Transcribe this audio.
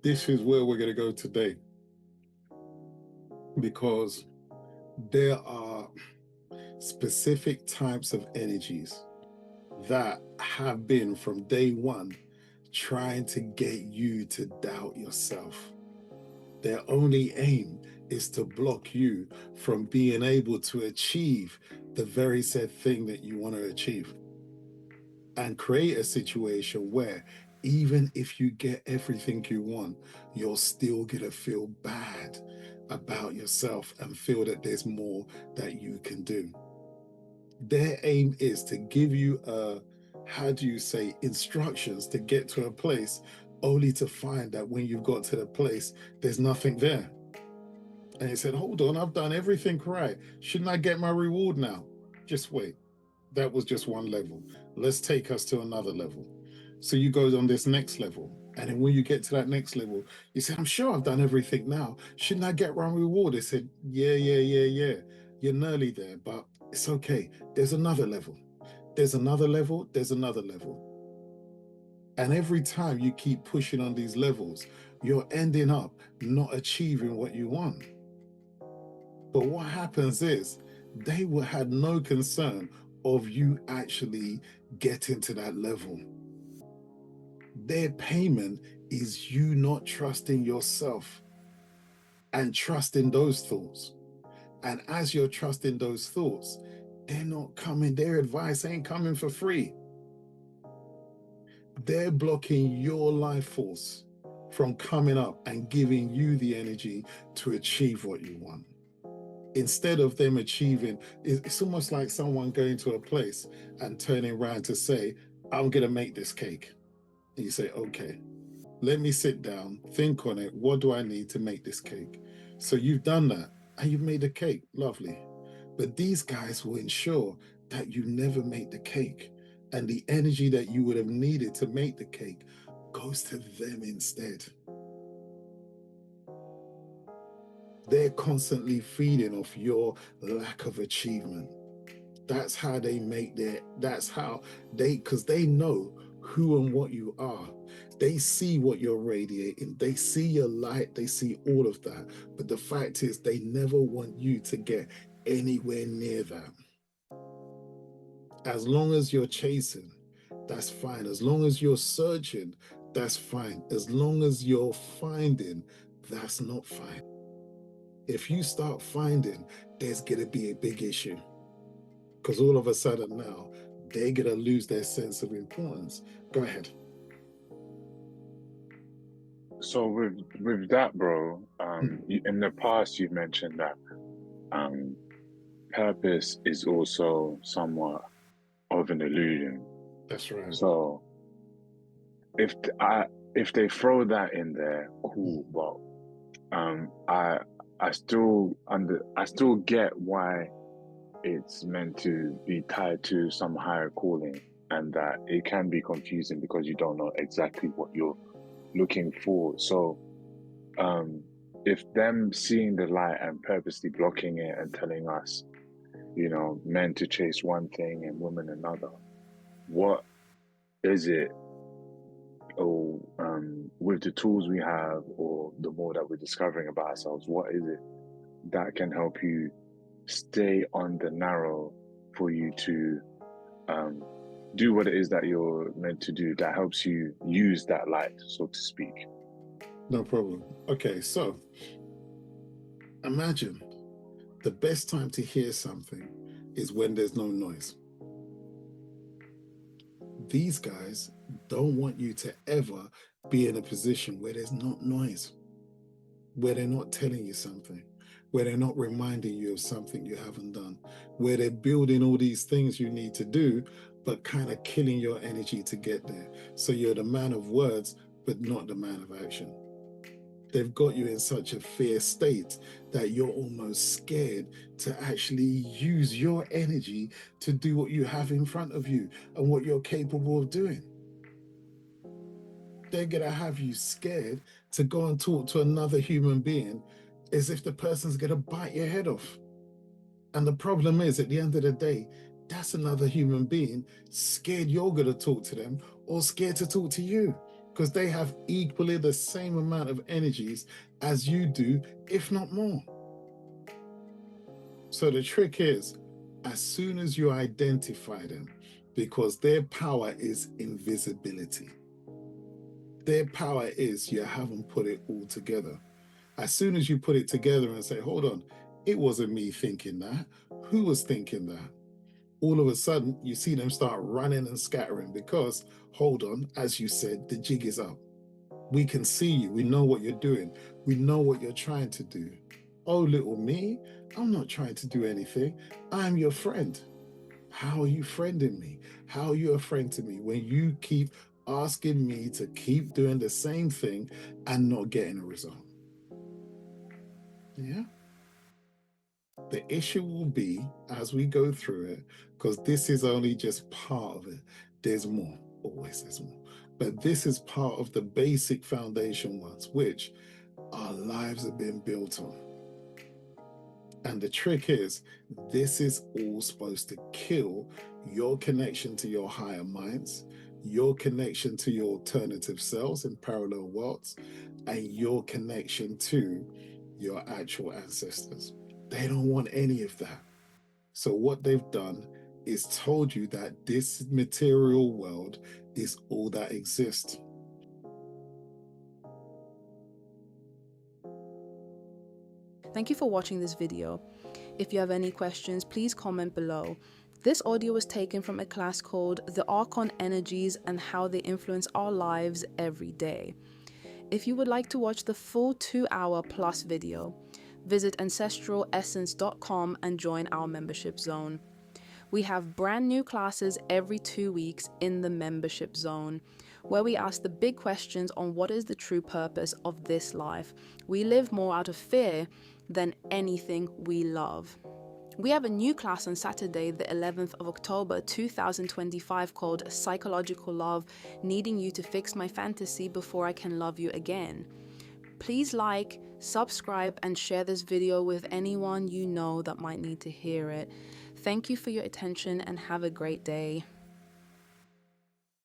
this is where we're going to go today, because there are specific types of energies that have been from day one trying to get you to doubt yourself. Their only aim is to block you from being able to achieve the very said thing that you want to achieve, and create a situation where even if you get everything you want, you're still going to feel bad about yourself and feel that there's more that you can do. Their aim is to give you how do you say, instructions to get to a place, only to find that when you've got to the place, there's nothing there. And you said, hold on, I've done everything right. Shouldn't I get my reward now? Just wait. That was just one level. Let's take us to another level. So you go on this next level. And then when you get to that next level, you say, I'm sure I've done everything now. Shouldn't I get my reward? They said, yeah. You're nearly there, but it's okay. There's another level. There's another level. There's another level. And every time you keep pushing on these levels, you're ending up not achieving what you want. But what happens is they will have no concern of you actually getting to that level. Their payment is you not trusting yourself and trusting those thoughts. And as you're trusting those thoughts, they're not coming, their advice ain't coming for free. They're blocking your life force from coming up and giving you the energy to achieve what you want. Instead of them achieving, it's almost like someone going to a place and turning around to say, I'm going to make this cake. And you say, okay, let me sit down, think on it. What do I need to make this cake? So you've done that and you've made the cake. Lovely. But these guys will ensure that you never make the cake. And the energy that you would have needed to make the cake goes to them instead. They're constantly feeding off your lack of achievement. That's how they make because they know who and what you are. They see what you're radiating. They see your light. They see all of that. But the fact is, they never want you to get anywhere near that. As long as you're chasing, that's fine. As long as you're searching, that's fine. As long as you're finding, that's not fine. If you start finding, there's going to be a big issue. Because all of a sudden now, they're going to lose their sense of importance. Go ahead. So with that, bro, in the past you've mentioned that um, purpose is also somewhat of an illusion. That's right. So if if they throw that in there, cool. But I still get why it's meant to be tied to some higher calling, and that it can be confusing because you don't know exactly what you're looking for. So if them seeing the light and purposely blocking it and telling us, men to chase one thing and women another, what is it, or with the tools we have, or the more that we're discovering about ourselves, what is it that can help you stay on the narrow for you to do what it is that you're meant to do, that helps you use that light, so to speak? No problem. Okay, so imagine the best time to hear something is when there's no noise. These guys don't want you to ever be in a position where there's not noise, where they're not telling you something, where they're not reminding you of something you haven't done, where they're building all these things you need to do, but kind of killing your energy to get there. So you're the man of words, but not the man of action. They've got you in such a fear state that you're almost scared to actually use your energy to do what you have in front of you and what you're capable of doing. They're going to have you scared to go and talk to another human being as if the person's going to bite your head off. And the problem is, at the end of the day, that's another human being scared you're going to talk to them or scared to talk to you. because they have equally the same amount of energies as you do, if not more. So the trick is, as soon as you identify them, because their power is invisibility. Their power is you haven't put it all together. As soon as you put it together and say, hold on, it wasn't me thinking that. Who was thinking that? All of a sudden, you see them start running and scattering because, hold on, as you said, the jig is up. We can see you. We know what you're doing. We know what you're trying to do. Oh, little me, I'm not trying to do anything. I'm your friend. How are you friending me? How are you a friend to me when you keep asking me to keep doing the same thing and not getting a result? Yeah. The issue will be as we go through it, because this is only just part of it. There's more, always there's more. But this is part of the basic foundation ones, which our lives have been built on. And the trick is, this is all supposed to kill your connection to your higher minds, your connection to your alternative selves in parallel worlds, and your connection to your actual ancestors. They don't want any of that. So what they've done is told you that this material world is all that exists. Thank you for watching this video. If you have any questions, please comment below. This audio was taken from a class called The Archon Energies and How They Influence Our Lives Every Day. If you would like to watch the full 2-hour plus video, visit ancestralessence.com and join our membership zone. We have brand new classes every 2 weeks in the membership zone, where we ask the big questions on what is the true purpose of this life. We live more out of fear than anything we love. We have a new class on Saturday, the 11th of October 2025 called Psychological Love, Needing You to Fix My Fantasy Before I Can Love You Again. Please like, subscribe, and share this video with anyone you know that might need to hear it. Thank you for your attention and have a great day.